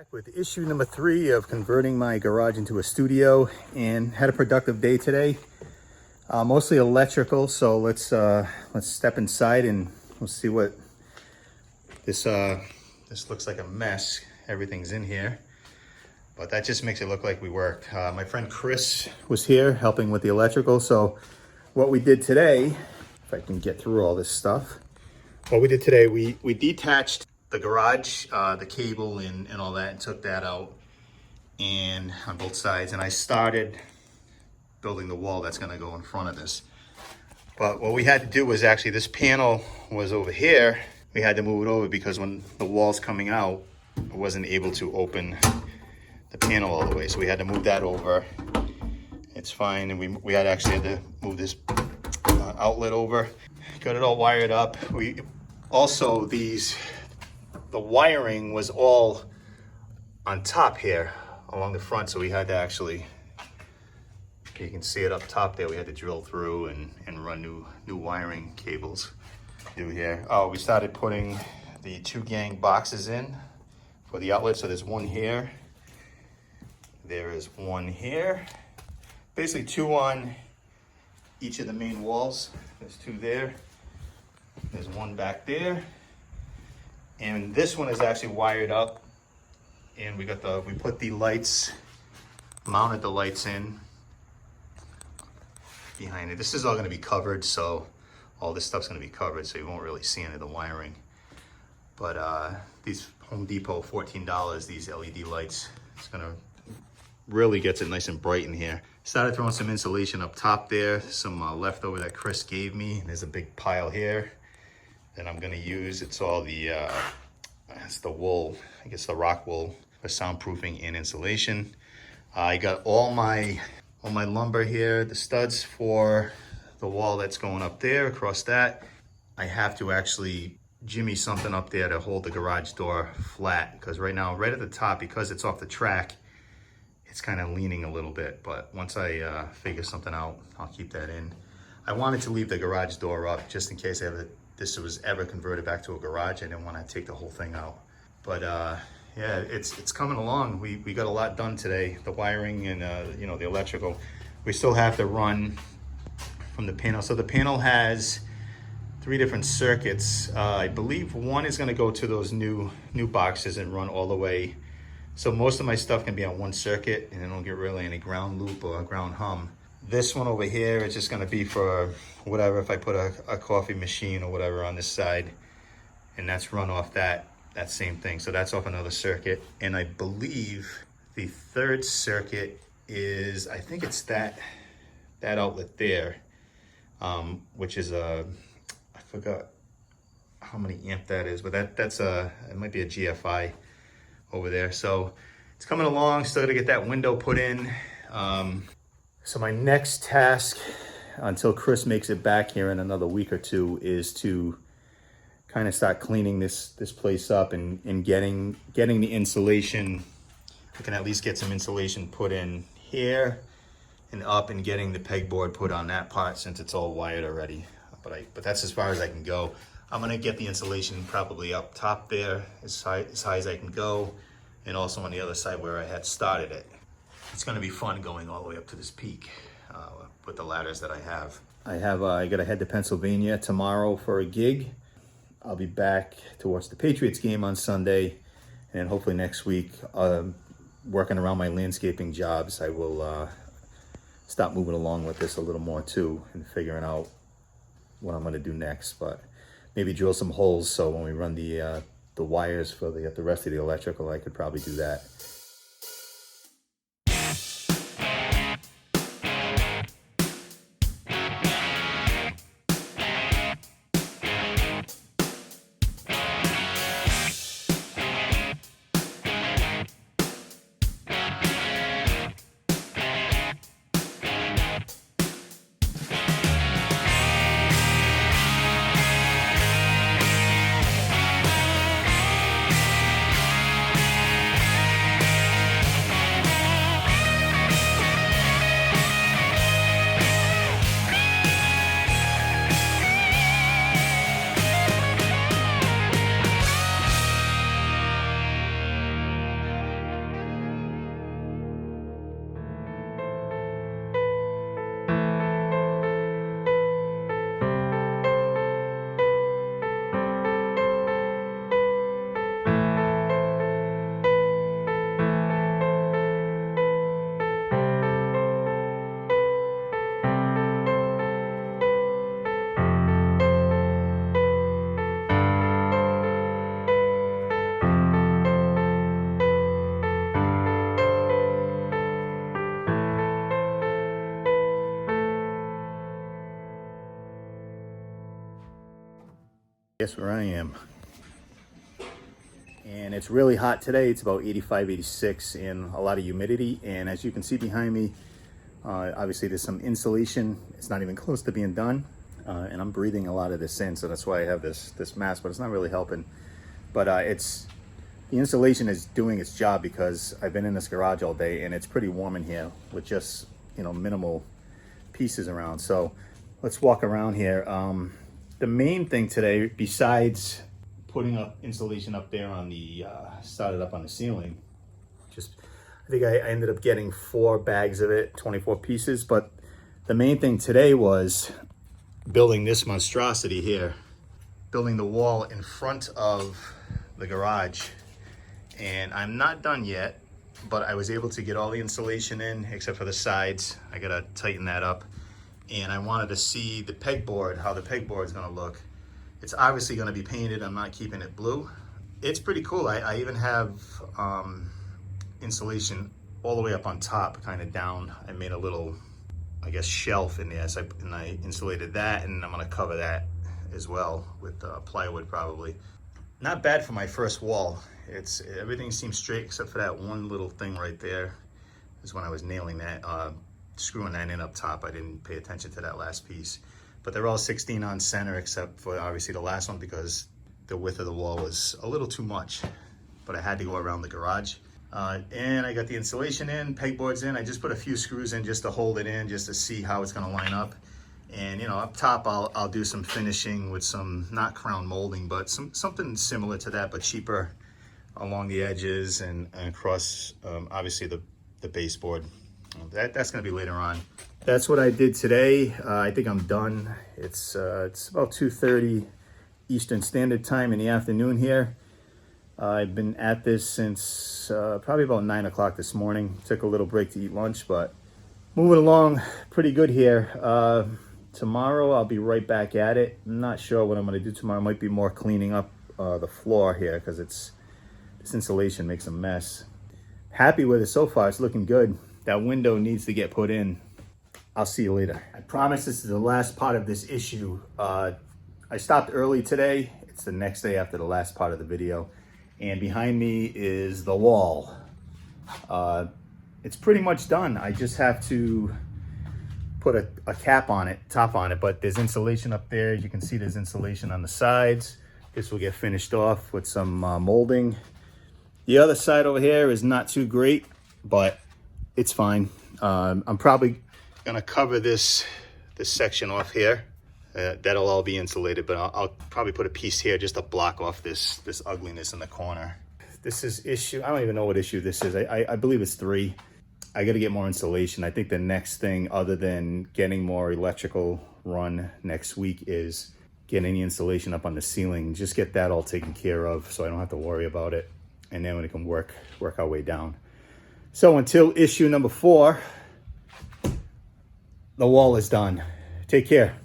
Back with issue number 3 of converting my garage into a studio, and had a productive day today. Mostly electrical, so let's step inside and we'll see what this looks like. A mess. Everything's in here, but that just makes it look like we worked. My friend Chris was here helping with the electrical. So what we did today, if I can get through all this stuff, what we did today, we detached the garage, the cable and all that, and took that out, and on both sides, and I started building the wall that's going to go in front of this. But what we had to do was, actually, this panel was over here. We had to move it over because when the wall's coming out, I wasn't able to open the panel all the way, so we had to move that over. It's fine, and we had to move this outlet over. Got it all wired up. We also, the wiring was all on top here along the front, so we had to actually, you can see it up top there, we had to drill through and run new wiring cables through here. Oh, we started putting the 2-gang boxes in for the outlet. So there's one here, there is one here, basically 2 on each of the main walls. There's 2 there, there's 1 back there. And this one is actually wired up, and we put the lights, mounted the lights in behind it. This is all going to be covered, so all this stuff's going to be covered, so you won't really see any of the wiring. But these Home Depot, $14, these LED lights, it's going to really gets it nice and bright in here. Started throwing some insulation up top there, some leftover that Chris gave me. There's a big pile here that I'm going to use. It's all it's the wool, I guess the rock wool, for soundproofing and insulation. I got all my lumber here, the studs for the wall that's going up there, across that. I have to actually jimmy something up there to hold the garage door flat, because right now, right at the top, because it's off the track, it's kind of leaning a little bit. But once I figure something out, I'll keep that in. I wanted to leave the garage door up just in case this was ever converted back to a garage. I didn't want to take the whole thing out. But yeah, it's coming along. We got a lot done today. The wiring and the electrical. We still have to run from the panel. So the panel has 3 different circuits. I believe one is going to go to those new boxes and run all the way. So most of my stuff can be on one circuit, and I don't get really any ground loop or ground hum. This one over here is just going to be for whatever, if I put a coffee machine or whatever on this side, and that's run off that same thing. So that's off another circuit. And I believe the 3rd circuit is, I think it's that outlet there, which is I forgot how many amp that is, but it might be a GFI over there. So it's coming along. Still got to get that window put in. So my next task, until Chris makes it back here in another week or 2, is to kind of start cleaning this place up and getting the insulation. We can at least get some insulation put in here and up, and getting the pegboard put on that part, since it's all wired already. But that's as far as I can go. I'm gonna get the insulation probably up top there as high as I can go, and also on the other side where I had started it. It's gonna be fun going all the way up to this peak with the ladders that I have. I gotta head to Pennsylvania tomorrow for a gig. I'll be back to watch the Patriots game on Sunday, and hopefully next week, working around my landscaping jobs, I will start moving along with this a little more too, and figuring out what I'm gonna do next. But maybe drill some holes, so when we run the wires for the rest of the electrical, I could probably do that. Guess where I am. And it's really hot today. It's about 85, 86 and a lot of humidity. And as you can see behind me, obviously there's some insulation. It's not even close to being done. And I'm breathing a lot of this in, so that's why I have this mask, but it's not really helping. But the insulation is doing its job because I've been in this garage all day and it's pretty warm in here with just, you know, minimal pieces around. So let's walk around here. The main thing today, besides putting up insulation up there on the, started up on the ceiling, I think I ended up getting 4 bags of it, 24 pieces. But the main thing today was building this monstrosity here, building the wall in front of the garage. And I'm not done yet, but I was able to get all the insulation in except for the sides. I gotta tighten that up. And I wanted to see the pegboard, how the pegboard is gonna look. It's obviously gonna be painted. I'm not keeping it blue. It's pretty cool. I even have insulation all the way up on top, kind of down. I made a little, I guess, shelf in there, and I insulated that, and I'm gonna cover that as well with plywood probably. Not bad for my first wall. Everything seems straight except for that one little thing right there. Is when I was nailing that, screwing that in up top. I didn't pay attention to that last piece. But they're all 16 on center except for obviously the last one because the width of the wall was a little too much. But I had to go around the garage. And I got the insulation in, pegboards in. I just put a few screws in just to hold it in, just to see how it's gonna line up. And you know, up top I'll do some finishing with some, not crown molding, but something similar to that, but cheaper along the edges and across obviously the baseboard. That's gonna be later on. That's what I did today. I think I'm done. It's about 2:30 Eastern Standard Time in the afternoon here. I've been at this since probably about 9 o'clock this morning. Took a little break to eat lunch, but moving along pretty good here. Tomorrow I'll be right back at it. I'm not sure what I'm gonna do tomorrow. Might be more cleaning up the floor here because this insulation makes a mess. Happy with it so far. It's looking good. That window needs to get put in. I'll see you later. I promise this is the last part of this issue. I stopped early today. It's the next day after the last part of the video. And behind me is the wall. It's pretty much done. I just have to put a cap on it, top on it, but there's insulation up there. You can see there's insulation on the sides. This will get finished off with some molding. The other side over here is not too great, but it's fine. I'm probably gonna cover this section off here. That'll all be insulated, but I'll probably put a piece here just to block off this ugliness in the corner. This is issue, I don't even know what issue this is. I believe it's 3. I gotta get more insulation. I think the next thing, other than getting more electrical run next week, is getting the insulation up on the ceiling. Just get that all taken care of so I don't have to worry about it. And then we can work our way down. So until issue number 4, the wall is done. Take care.